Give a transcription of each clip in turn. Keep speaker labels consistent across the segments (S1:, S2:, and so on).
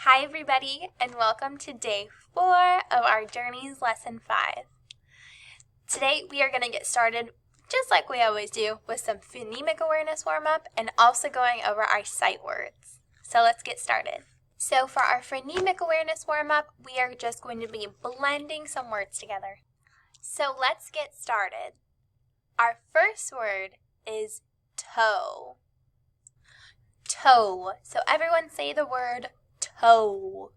S1: Hi everybody, and welcome to day 4 of our Journeys Lesson 5. Today we are going to get started, just like we always do, with some phonemic awareness warm-up and also going over our sight words. So let's get started. So for our phonemic awareness warm-up, we are just going to be blending some words together. So let's get started. Our first word is toe. Toe. So everyone say the word toe.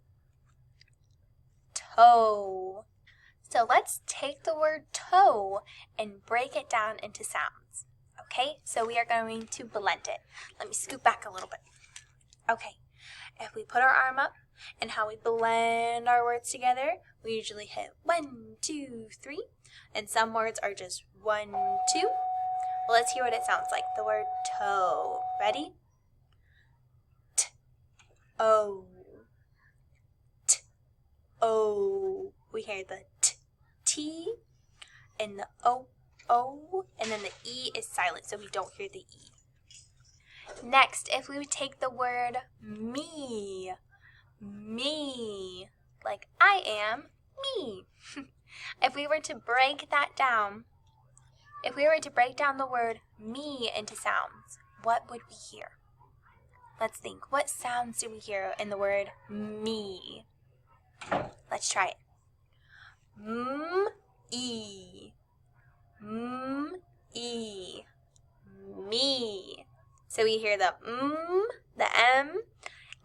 S1: Toe. So let's take the word toe and break it down into sounds. Okay, so we are going to blend it. Let me scoot back a little bit. Okay, if we put our arm up and how we blend our words together, we usually hit 1, 2, 3, and some words are just 1, 2. Well, let's hear what it sounds like. The word toe. Ready? T-O. O. We hear the T and the O, and then the E is silent, so we don't hear the E. Next, if we would take the word me, like I am me. If we were to break that down, if we were to break down the word me into sounds, what would we hear? Let's think. What sounds do we hear in the word me? Let's try it. M-E. M-E. Me. So we hear the the M,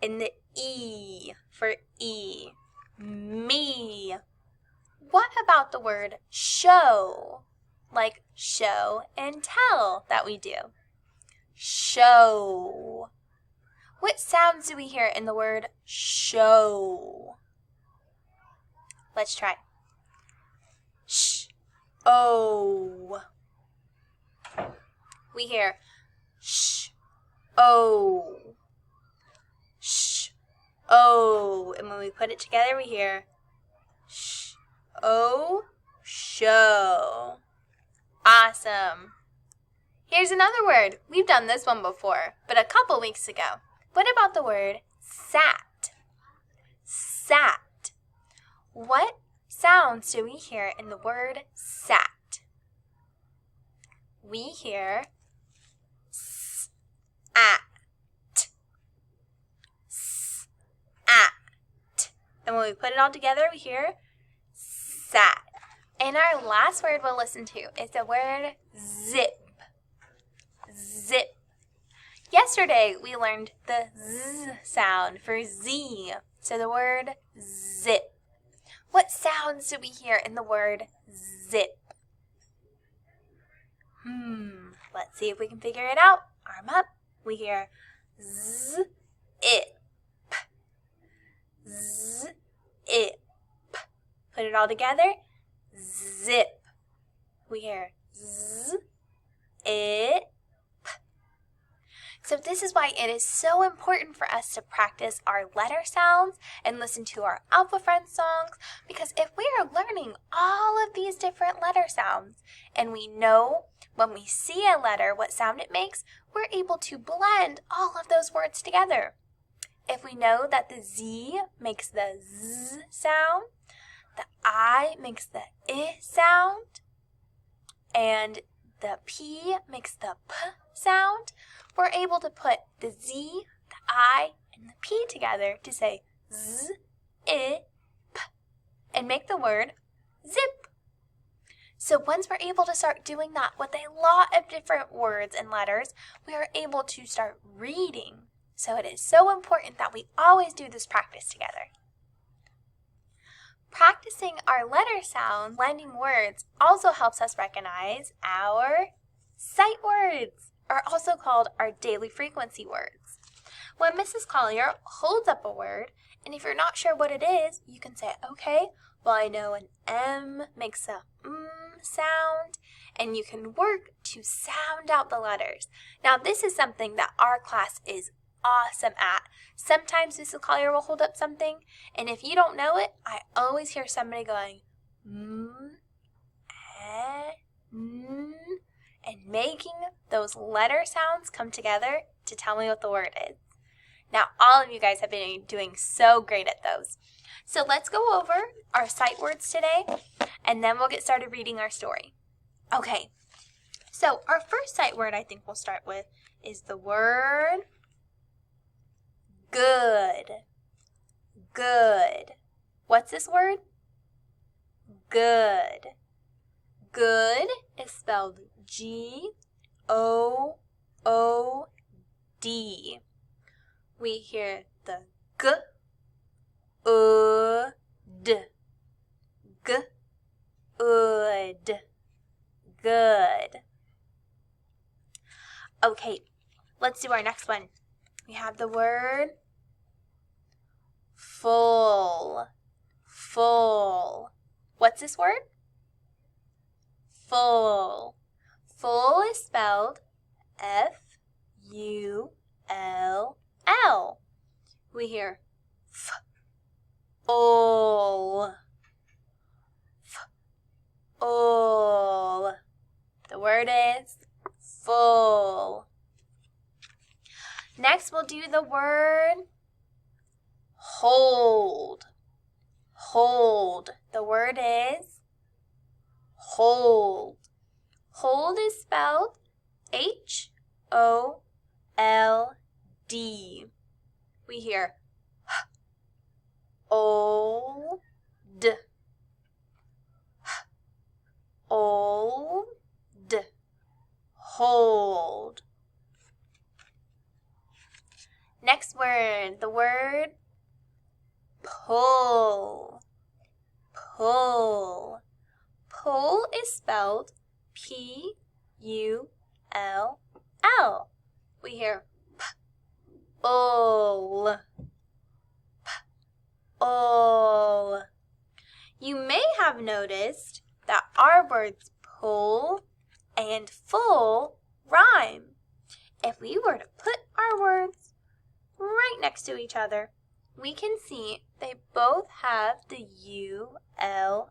S1: and the E for E. Me. What about the word show? Like show and tell that we do. Show. What sounds do we hear in the word show? Let's try. Sh-o. We hear sh-o. Sh-o. And when we put it together, we hear sh-o, show. Awesome. Here's another word. We've done this one before, but a couple weeks ago. What about the word sat? Sat. What sounds do we hear in the word sat? We hear s-at. S-at. And when we put it all together, we hear sat. And our last word we'll listen to is the word zip. Zip. Yesterday, we learned the z sound for Z. So the word zip. What sounds do we hear in the word zip? Let's see if we can figure it out. Arm up. We hear z, it, p. Z, it, p. Put it all together. Zip. We hear z, it, p. So this is why it is so important for us to practice our letter sounds and listen to our Alpha Friends songs, because if we are learning all of these different letter sounds and we know when we see a letter what sound it makes, we're able to blend all of those words together. If we know that the Z makes the Z sound, the I makes the I sound, and the P makes the P sound, we're able to put the Z, the I, and the P together to say Z, I, P, and make the word zip. So once we're able to start doing that with a lot of different words and letters, we are able to start reading. So it is so important that we always do this practice together. Practicing our letter sound, blending words, also helps us recognize our sight words, or also called our daily frequency words. When Mrs. Collier holds up a word, and if you're not sure what it is, you can say, okay, well, I know an M makes a sound, and you can work to sound out the letters. Now, this is something that our class is awesome at. Sometimes Mrs. Collier will hold up something, and if you don't know it, I always hear somebody going, and making those letter sounds come together to tell me what the word is. Now, all of you guys have been doing so great at those. So let's go over our sight words today, and then we'll get started reading our story. Okay, so our first sight word I think we'll start with is the word good. Good. What's this word? Good. Good is spelled G-O-O-D. We hear the G, D. Good. Good. Okay, let's do our next one. We have the word full. Full. What's this word? Full. Full is spelled F-U-L-L. We hear full. Full. The word is full. Next, we'll do the word hold. Hold. The word is hold. Hold is spelled H-O-L-D. We hear old. Old. Hold. Next word, the word pull. Pull. Pull is spelled P-U-L-L. We hear pull. Pull. You may have noticed that our words pull and full rhyme. If we were to put our words right next to each other, we can see they both have the U-L-L.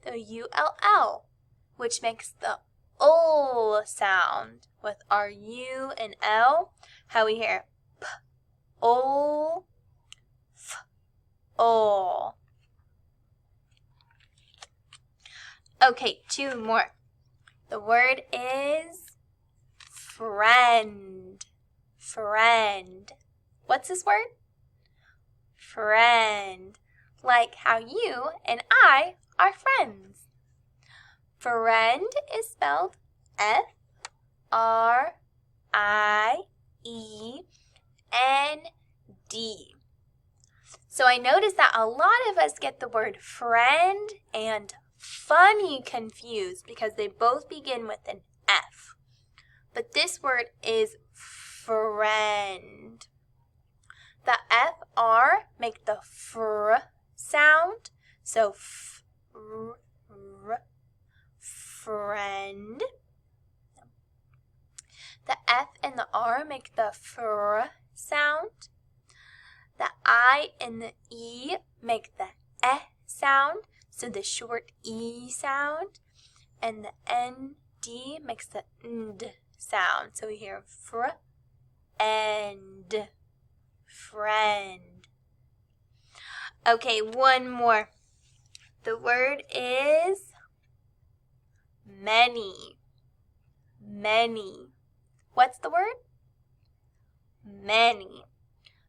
S1: The U-L-L, which makes the ol sound with our U and L. How we hear p, ol, f, ol. Okay, two more. The word is friend. Friend. What's this word? Friend. Like how you and I are friends. Friend is spelled F-R-I-E-N-D. So I noticed that a lot of us get the word friend and funny confused because they both begin with an F. But this word is friend. The F-R make the fr sound. So friend. The F and the R make the fr sound. The I and the E make the eh sound, so the short E sound. And the N-D makes the nd sound, so we hear fr and friend. Okay, one more. The word is many. Many. What's the word? Many.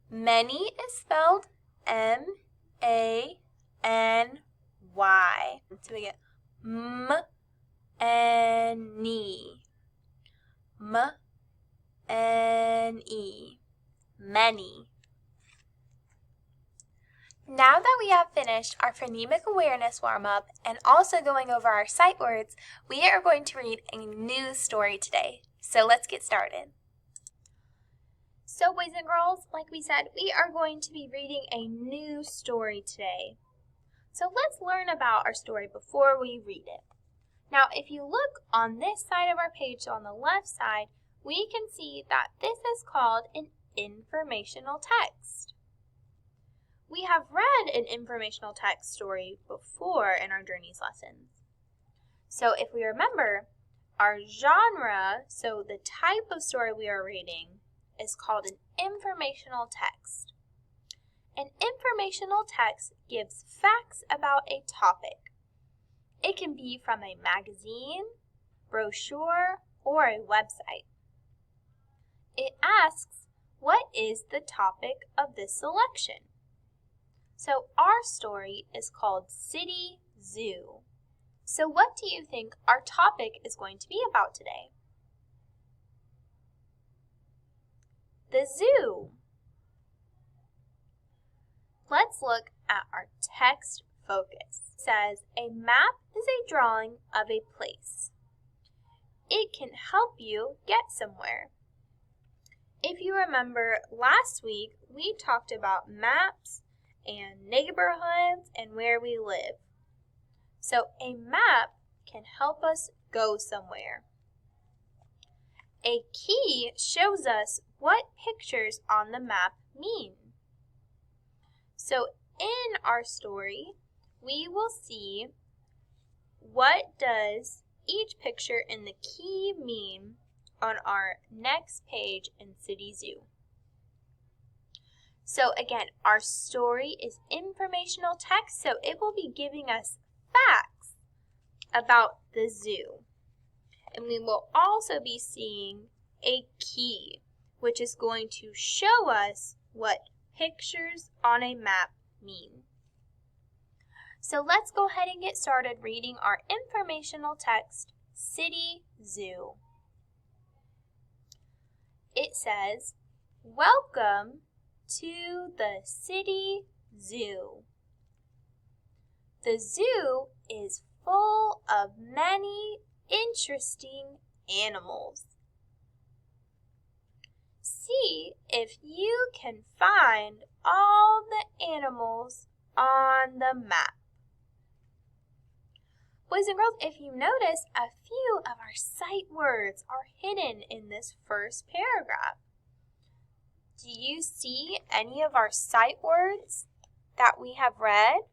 S1: Many is spelled M-A-N-Y. So we get M-N-E. M-N-E. Many. Now that we have finished our phonemic awareness warm-up and also going over our sight words, we are going to read a new story today. So let's get started. So boys and girls, like we said, we are going to be reading a new story today. So let's learn about our story before we read it. Now, if you look on this side of our page, so on the left side, we can see that this is called an informational text. We have read an informational text story before in our Journeys lessons. So if we remember, our genre, so the type of story we are reading, is called an informational text. An informational text gives facts about a topic. It can be from a magazine, brochure, or a website. It asks, what is the topic of this selection? So our story is called City Zoo. So what do you think our topic is going to be about today? The zoo. Let's look at our text focus. It says a map is a drawing of a place. It can help you get somewhere. If you remember last week, we talked about maps and neighborhoods and where we live. So a map can help us go somewhere. A key shows us what pictures on the map mean. So in our story, we will see what does each picture in the key mean on our next page in City Zoo. So again, our story is informational text, so it will be giving us facts about the zoo. And we will also be seeing a key, which is going to show us what pictures on a map mean. So let's go ahead and get started reading our informational text, City Zoo. It says, welcome to the City Zoo. The zoo is full of many interesting animals. See if you can find all the animals on the map. Boys and girls, if you notice, a few of our sight words are hidden in this first paragraph. Do you see any of our sight words that we have read?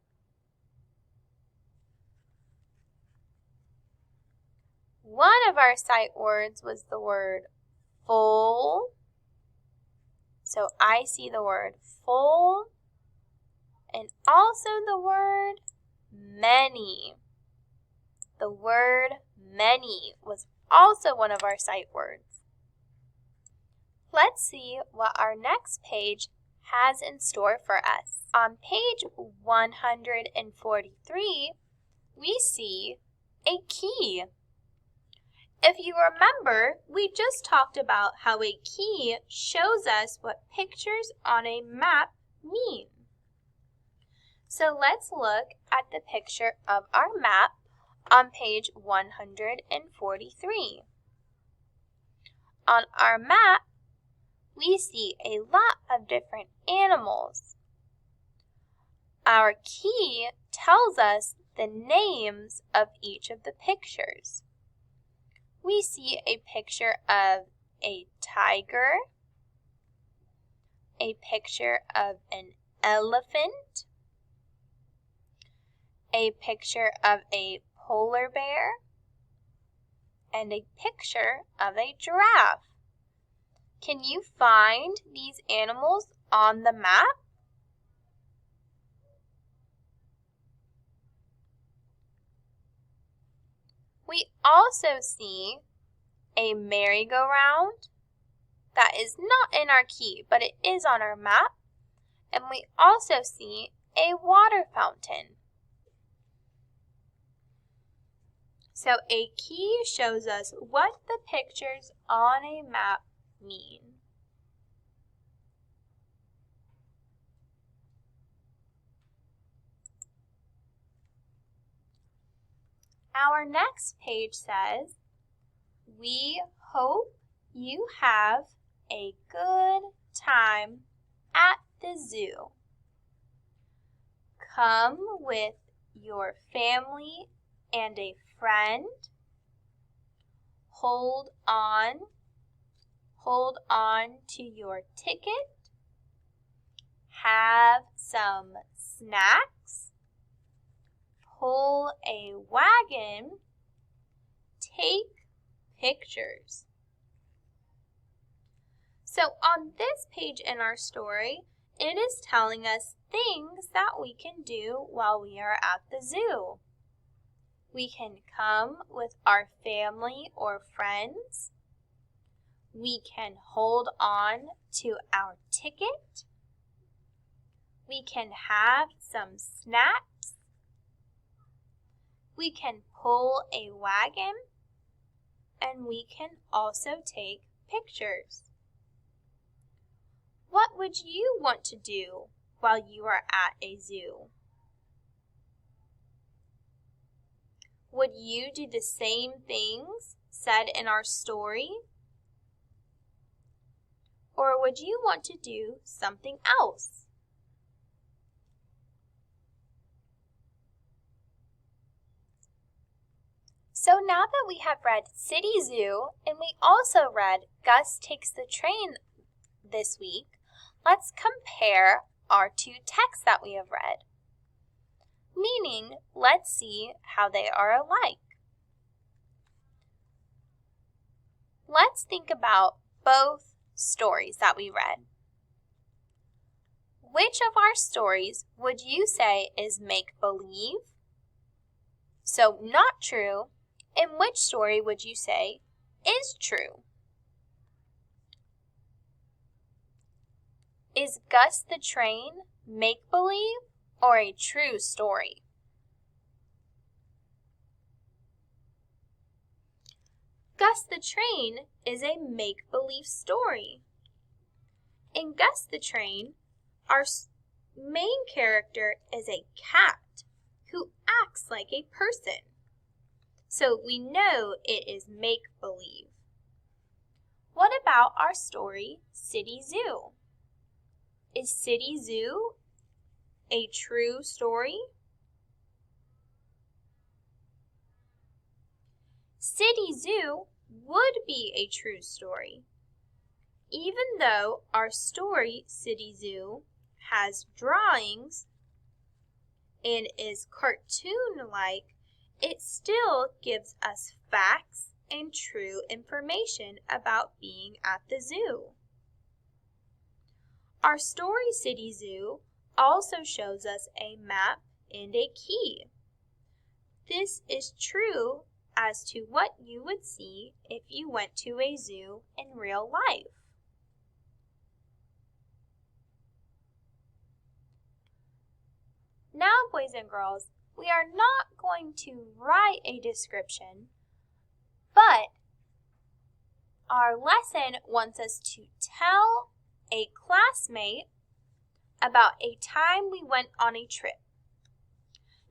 S1: One of our sight words was the word full. So I see the word full and also the word many. The word many was also one of our sight words. Let's see what our next page has in store for us. On page 143, we see a key. If you remember, we just talked about how a key shows us what pictures on a map mean. So let's look at the picture of our map on page 143. On our map, we see a lot of different animals. Our key tells us the names of each of the pictures. We see a picture of a tiger, a picture of an elephant, a picture of a polar bear, and a picture of a giraffe. Can you find these animals on the map? We also see a merry-go-round that is not in our key, but it is on our map. And we also see a water fountain. So a key shows us what the pictures on a map mean. Our next page says, we hope you have a good time at the zoo. Come with your family and a friend. Hold on to your ticket. Have some snacks. Pull a wagon. Take pictures. So on this page in our story, it is telling us things that we can do while we are at the zoo. We can come with our family or friends. We can hold on to our ticket. We can have some snacks. We can pull a wagon. And we can also take pictures. What would you want to do while you are at a zoo? Would you do the same things said in our story? Or would you want to do something else? So now that we have read City Zoo and we also read Gus Takes the Train this week, let's compare our two texts that we have read. Meaning, let's see how they are alike. Let's think about both stories that we read. Which of our stories would you say is make-believe? So not true. And which story would you say is true? Is Gus the Train make-believe or a true story? Gus the Train is a make-believe story. In Gus the Train, our main character is a cat who acts like a person. So we know it is make-believe. What about our story, City Zoo? Is City Zoo a true story? City Zoo would be a true story. Even though our story, City Zoo, has drawings and is cartoon-like, it still gives us facts and true information about being at the zoo. Our story City Zoo also shows us a map and a key. This is true as to what you would see if you went to a zoo in real life. Now, boys and girls, we are not going to write a description, but our lesson wants us to tell a classmate about a time we went on a trip.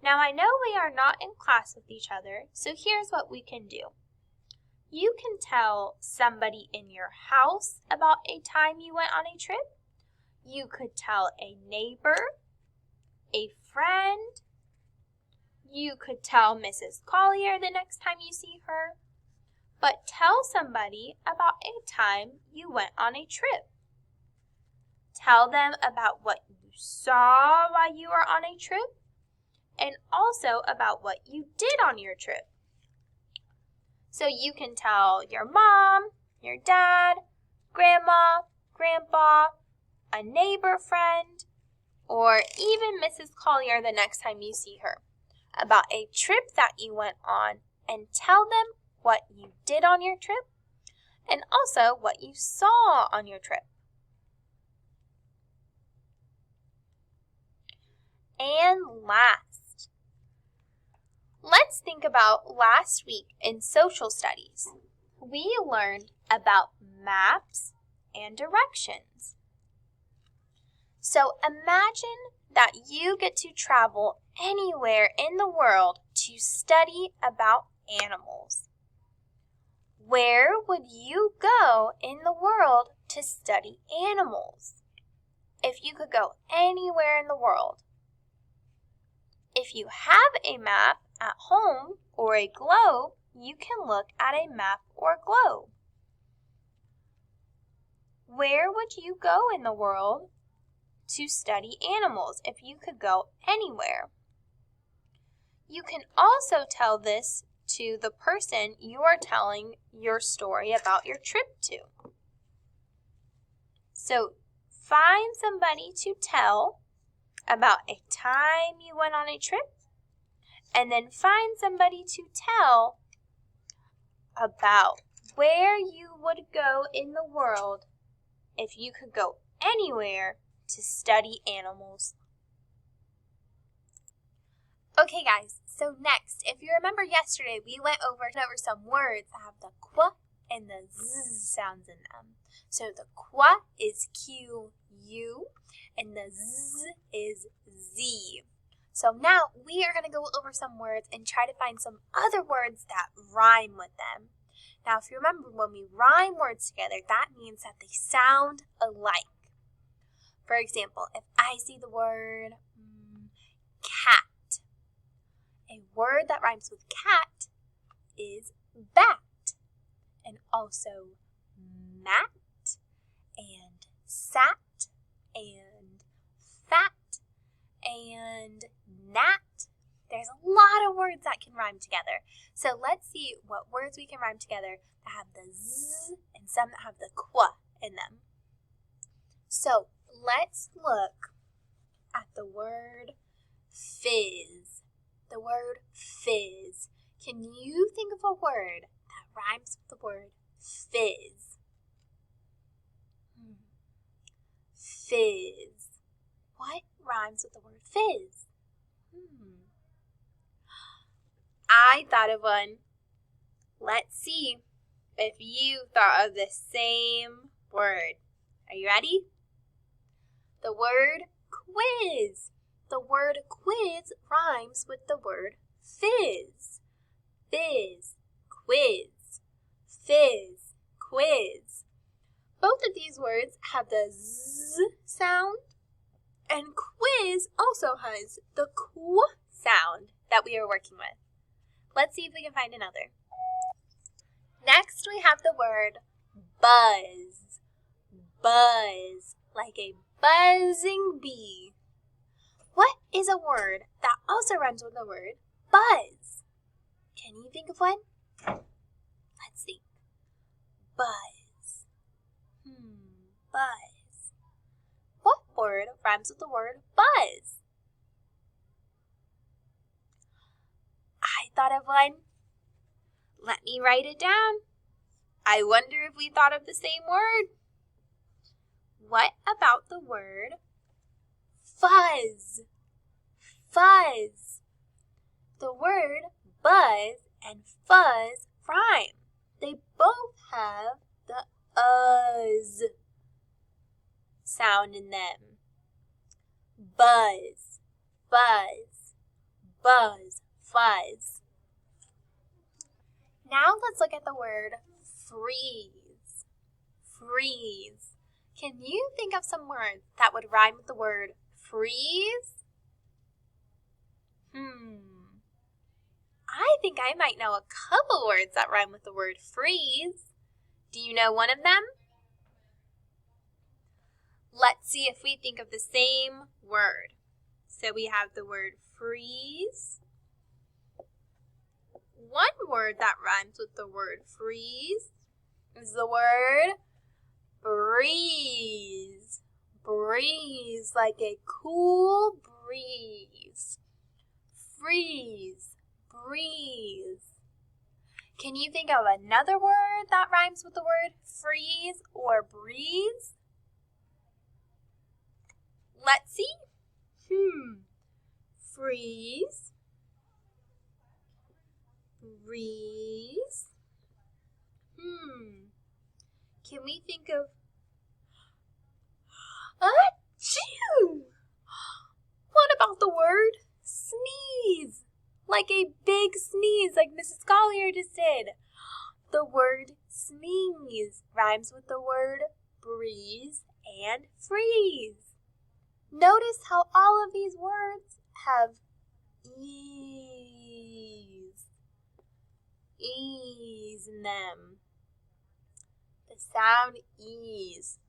S1: Now, I know we are not in class with each other, so here's what we can do. You can tell somebody in your house about a time you went on a trip. You could tell a neighbor, a friend. You could tell Mrs. Collier the next time you see her. But tell somebody about a time you went on a trip. Tell them about what you saw while you were on a trip, and also about what you did on your trip. So you can tell your mom, your dad, grandma, grandpa, a neighbor friend, or even Mrs. Collier the next time you see her about a trip that you went on, and tell them what you did on your trip and also what you saw on your trip. And last, let's think about last week in social studies. We learned about maps and directions. So imagine that you get to travel anywhere in the world to study about animals. Where would you go in the world to study animals? If you could go anywhere in the world. If you have a map at home or a globe, you can look at a map or globe. Where would you go in the world to study animals if you could go anywhere? You can also tell this to the person you are telling your story about your trip to. So find somebody to tell about a time you went on a trip, and then find somebody to tell about where you would go in the world if you could go anywhere to study animals. Okay guys, so next, if you remember yesterday, we went over some words that have the qu and the z sounds in them. So the qu is Q-U and the z is Z. So now we are going to go over some words and try to find some other words that rhyme with them. Now if you remember, when we rhyme words together, that means that they sound alike. For example, if I see the word cat, a word that rhymes with cat is bat, and also mat, and sat, and fat, and gnat. There's a lot of words that can rhyme together. So let's see what words we can rhyme together that have the z and some that have the qu in them. So let's look at the word fizz. The word fizz. Can you think of a word that rhymes with the word fizz? Fizz. What rhymes with the word fizz? I thought of one. Let's see if you thought of the same word. Are you ready? The word quiz. The word quiz rhymes with the word fizz. Fizz, quiz. Fizz, quiz. Both of these words have the z sound, and quiz also has the qu sound that we are working with. Let's see if we can find another. Next, we have the word buzz. Buzz, like a buzzing bee. What is a word that also rhymes with the word buzz? Can you think of one? Let's see. Buzz. Buzz. What word rhymes with the word buzz? I thought of one. Let me write it down. I wonder if we thought of the same word. What about the word fuzz? Fuzz. The word buzz and fuzz rhyme. They both have the uzz sound in them. Buzz, buzz, buzz, fuzz. Now let's look at the word freeze. Freeze. Can you think of some words that would rhyme with the word freeze? I think I might know a couple words that rhyme with the word freeze. Do you know one of them? Let's see if we think of the same word. So we have the word freeze. One word that rhymes with the word freeze is the word breeze. Breeze, like a cool breeze. Freeze, breeze. Can you think of another word that rhymes with the word freeze or breeze? Let's see. Freeze, breeze. Can we think of achoo? What about the word sneeze? Like a big sneeze, like Mrs. Collier just did. The word sneeze rhymes with the word breeze and freeze. Notice how all of these words have ease. Ease in them. The sound ease.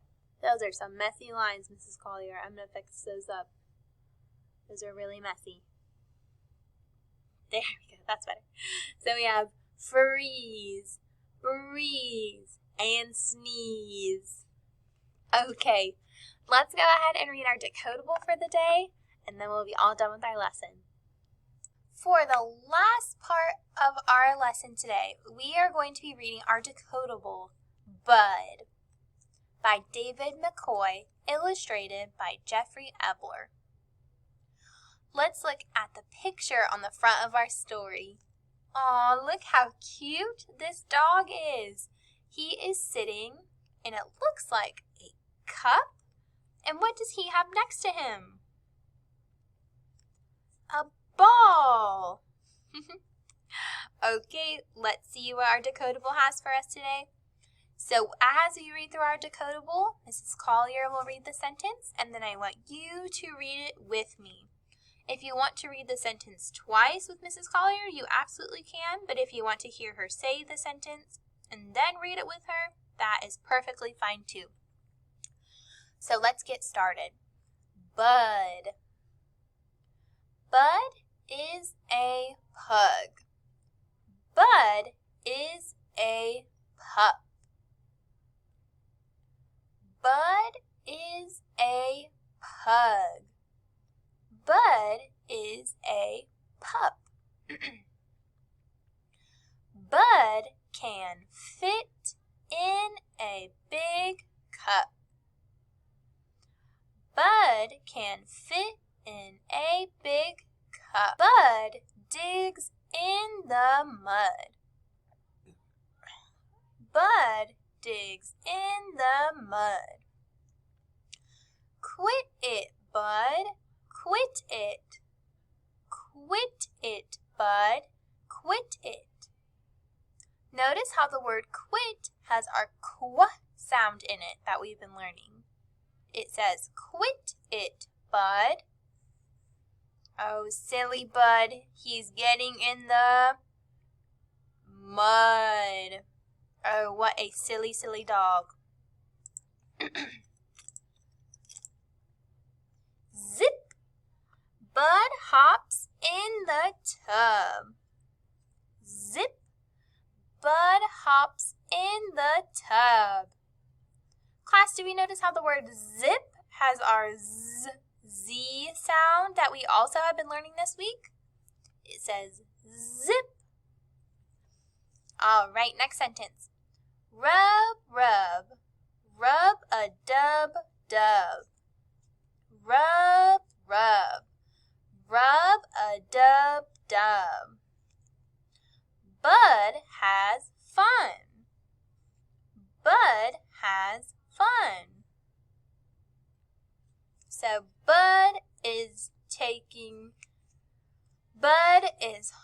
S1: Those are some messy lines, Mrs. Collier. I'm going to fix those up. Those are really messy. There we go. That's better. So we have freeze, breeze, and sneeze. Okay, let's go ahead and read our decodable for the day, and then we'll be all done with our lesson. For the last part of our lesson today, we are going to be reading our decodable, Bud, by David McCoy, illustrated by Jeffrey Ebler. Let's look at the picture on the front of our story. Aw, look how cute this dog is. He is sitting, and it looks like a cup. And what does he have next to him? A ball. Okay, let's see what our decodable has for us today. So as we read through our decodable, Mrs. Collier will read the sentence, and then I want you to read it with me. If you want to read the sentence twice with Mrs. Collier, you absolutely can, but if you want to hear her say the sentence and then read it with her, that is perfectly fine too. So let's get started. Bud. Bud is a pug. Bud is a pup. Bud is a pug. Bud is a pup. Bud can fit in a big cup. Bud can fit in a big cup. Bud digs in the mud. Bud digs in the mud. Quit it, Bud. Quit it. Quit it, Bud. Quit it. Notice how the word quit has our qu sound in it that we've been learning. It says, quit it, Bud. Oh, silly Bud, he's getting in the mud. Oh, what a silly, silly dog. Zip! Bud hops in the tub. Zip! Bud hops in the tub. Class, do we notice how the word zip has our Z sound that we also have been learning this week? It says zip. All right, next sentence. Rub, rub. Rub a dub, dub. Rub, rub. Rub a dub, dub. Bud has fun. Bud has fun. So Bud is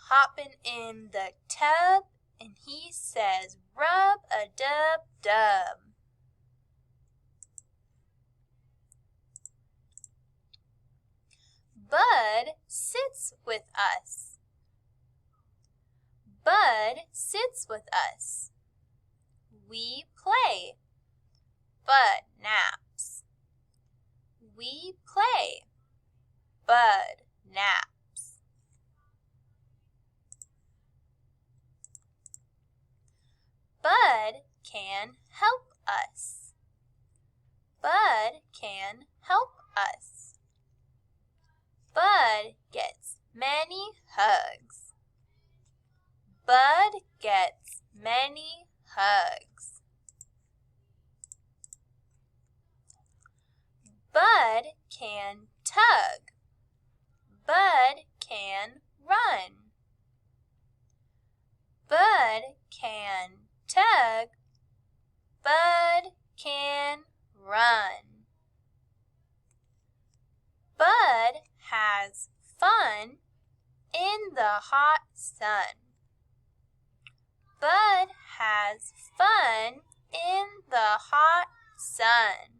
S1: hopping in the tub, and he says, rub a dub, dub. Bud sits with us. Bud sits with us. We play. Bud naps. We play. Bud naps. Bud can help us. Bud can help us. Bud gets many hugs. Bud gets many hugs. Bud can tug. Bud can run. Bud can tug. Bud can run. Bud has fun in the hot sun. Bud has fun in the hot sun.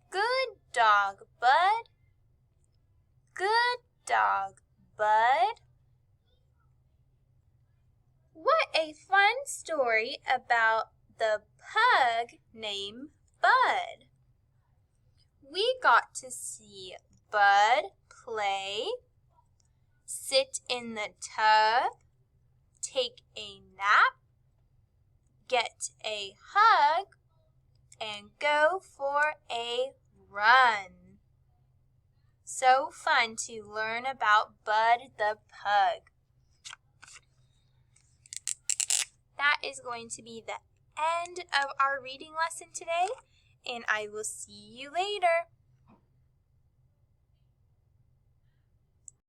S1: Good dog, Bud. Good dog, Bud. What a fun story about the pug named Bud. We got to see Bud play, sit in the tub, take a nap, get a hug, and go for a run. So fun to learn about Bud the Pug. That is going to be the end of our reading lesson today, and I will see you later.